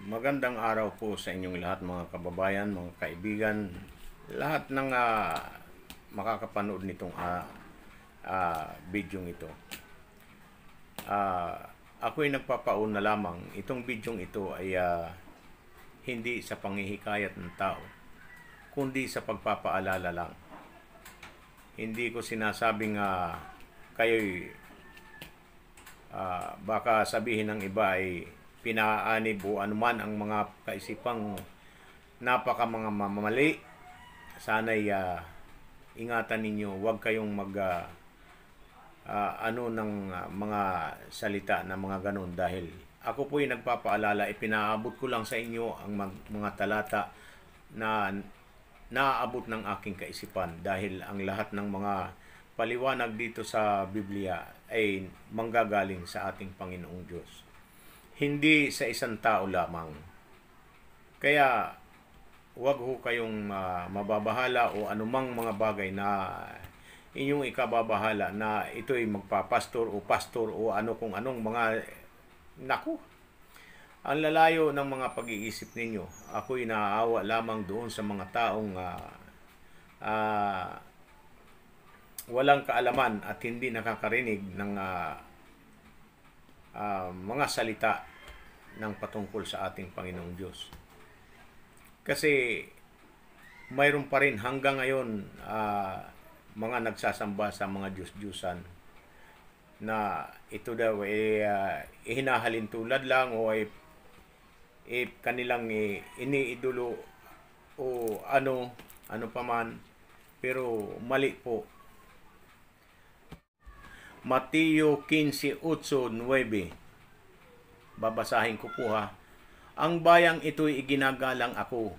Magandang araw po sa inyong lahat mga kababayan, mga kaibigan, lahat ng makakapanood nitong bidyong ito. Ako'y nagpapauna lamang, itong bidyong ito ay hindi sa panghihikayat ng tao, kundi sa pagpapaalala lang. Hindi ko sinasabing kayo'y baka sabihin ng iba ay pinaanib o anuman ang mga kaisipang napaka mga mamali. Sana'y ingatan ninyo, huwag kayong ng mga salita na mga ganun, dahil ako po'y nagpapaalala, ipinaabot ko lang sa inyo ang mga talata na naaabot ng aking kaisipan, dahil ang lahat ng mga paliwanag dito sa Biblia ay manggagaling sa ating Panginoong Diyos, hindi sa isang tao lamang. Kaya huwag ho kayong mababahala o anumang mga bagay na inyong ikababahala na ito'y magpapastor o pastor o ano kung anong mga naku. Ang lalayo ng mga pag-iisip ninyo. Ako'y naaawa lamang doon sa mga taong walang kaalaman at hindi nakakarinig ng mga salita ng patungkol sa ating Panginoong Diyos. Kasi mayroon pa rin hanggang ngayon mga nagsasamba sa mga Diyos-Diyusan na ito daw ay ihinahalin tulad lang o ay kanilang iniidolo o ano pa man, pero mali po. Mateo 15:8-9. Babasahin ko po ha. Ang bayang ito'y iginagalang ako.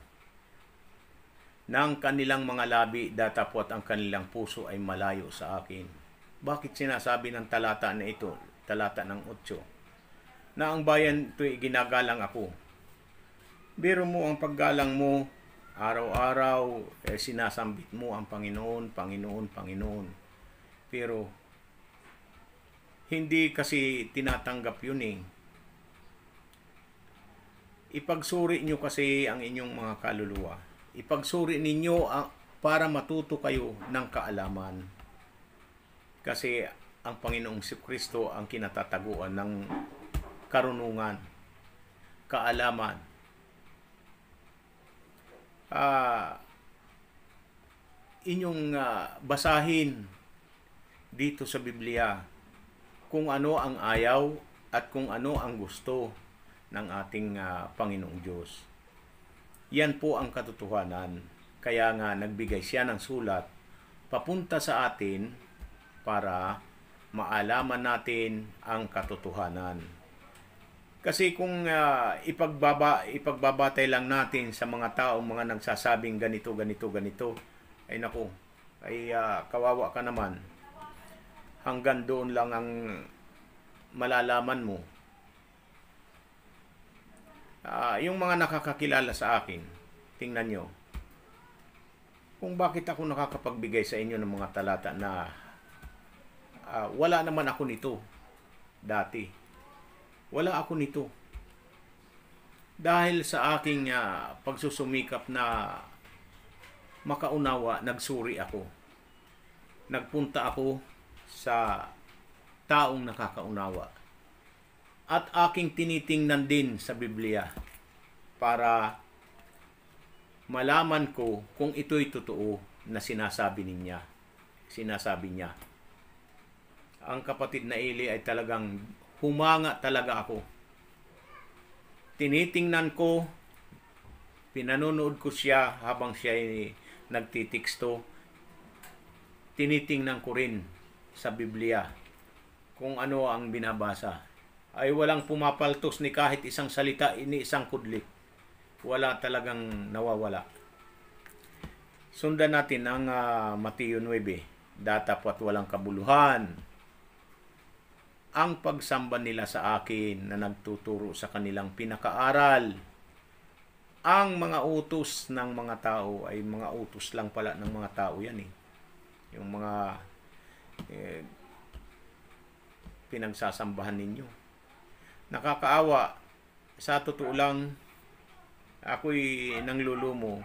Nang kanilang mga labi datapwat ang kanilang puso ay malayo sa akin. Bakit sinasabi ng talata na ito, talata ng 8, na ang bayan ito'y iginagalang ako? Biro mo ang paggalang mo, araw-araw sinasambit mo ang Panginoon, Panginoon, Panginoon. Pero hindi kasi tinatanggap yun eh. Ipagsuri nyo kasi ang inyong mga kaluluwa. Ipagsuri ninyo para matuto kayo ng kaalaman. Kasi ang Panginoong Kristo ang kinatataguan ng karunungan, kaalaman. Inyong basahin dito sa Biblia kung ano ang ayaw at kung ano ang gusto ng ating Panginoong Diyos. Yan po ang katotohanan. Kaya nga nagbigay siya ng sulat papunta sa atin para maalaman natin ang katotohanan. Kasi kung ipagbabatay lang natin sa mga taong mga nagsasabing ganito, ay naku, ay kawawa ka naman. Hanggang doon lang ang malalaman mo. Yung mga nakakakilala sa akin, tingnan nyo, kung bakit ako nakakapagbigay sa inyo ng mga talata na wala naman ako nito dati. Wala ako nito. Dahil sa aking pagsusumikap na makaunawa, nagsuri ako. Nagpunta ako sa taong nakakaunawa. At aking tinitingnan din sa Biblia para malaman ko kung ito'y totoo na sinasabi niya. Ang kapatid na Eli ay talagang humanga talaga ako. Tinitingnan ko, pinanonood ko siya habang siya ay nagtitiksto. Tinitingnan ko rin sa Biblia kung ano ang binabasa. Ay walang pumapaltos ni kahit isang salita, ni isang kudlit. Wala talagang nawawala. Sundan natin ang Mateo 9. Datapwat walang kabuluhan ang pagsamba nila sa akin na nagtuturo sa kanilang pinakaaral. Ang mga utos ng mga tao ay mga utos lang pala ng mga tao yan eh. Yung mga pinagsasambahan ninyo. Nakakaawa. Sa totoo lang, ako'y nanglulumo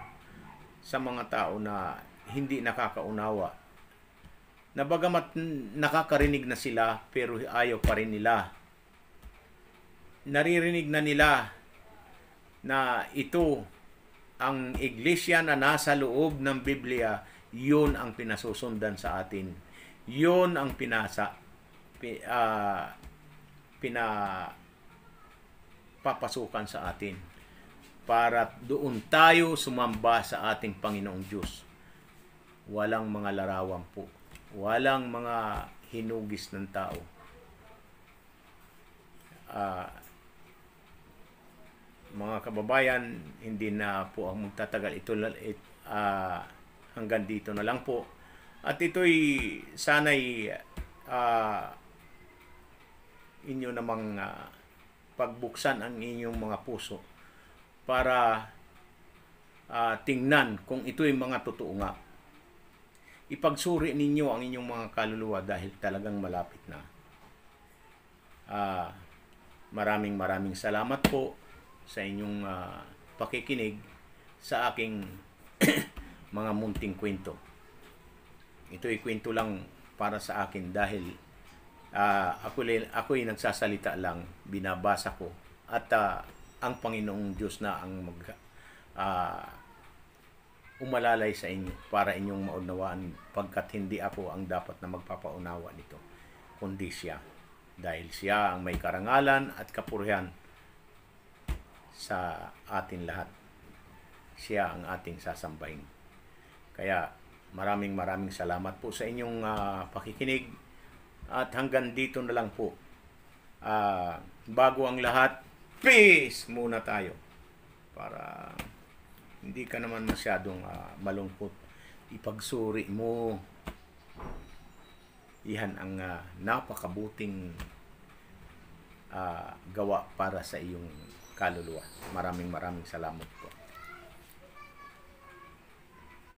sa mga tao na hindi nakakaunawa. Na bagamat nakakarinig na sila, pero ayaw pa rin nila. Naririnig na nila na ito, ang iglesia na nasa loob ng Biblia, yun ang pinasusundan sa atin. Yun ang pinapapasukan sa atin para doon tayo sumamba sa ating Panginoong Diyos. Walang mga larawan po. Walang mga hinugis ng tao. Mga kababayan, hindi na po ang magtatagal. Hanggang dito na lang po. At ito'y sana'y inyo namang pagbuksan ang inyong mga puso para tingnan kung ito'y mga totoo nga. Ipagsuri ninyo ang inyong mga kaluluwa dahil talagang malapit na. Maraming salamat po sa inyong pakikinig sa aking mga munting kwento. Ito'y kwento lang para sa akin dahil ako'y nagsasalita lang, binabasa ko, at ang Panginoong Diyos na ang umalalay sa inyo para inyong maunawaan, pagkat hindi ako ang dapat na magpapaunawa nito, kundi siya. Dahil siya ang may karangalan at kapurihan sa atin lahat. Siya ang ating sasambahin. Kaya maraming salamat po sa inyong pakikinig, at hanggang dito na lang po. Bago ang lahat, peace muna tayo para hindi ka naman masyadong malungkot. Ipagsuri mo. Iyan ang napakabuting gawa para sa iyong kaluluwa. Maraming salamat po.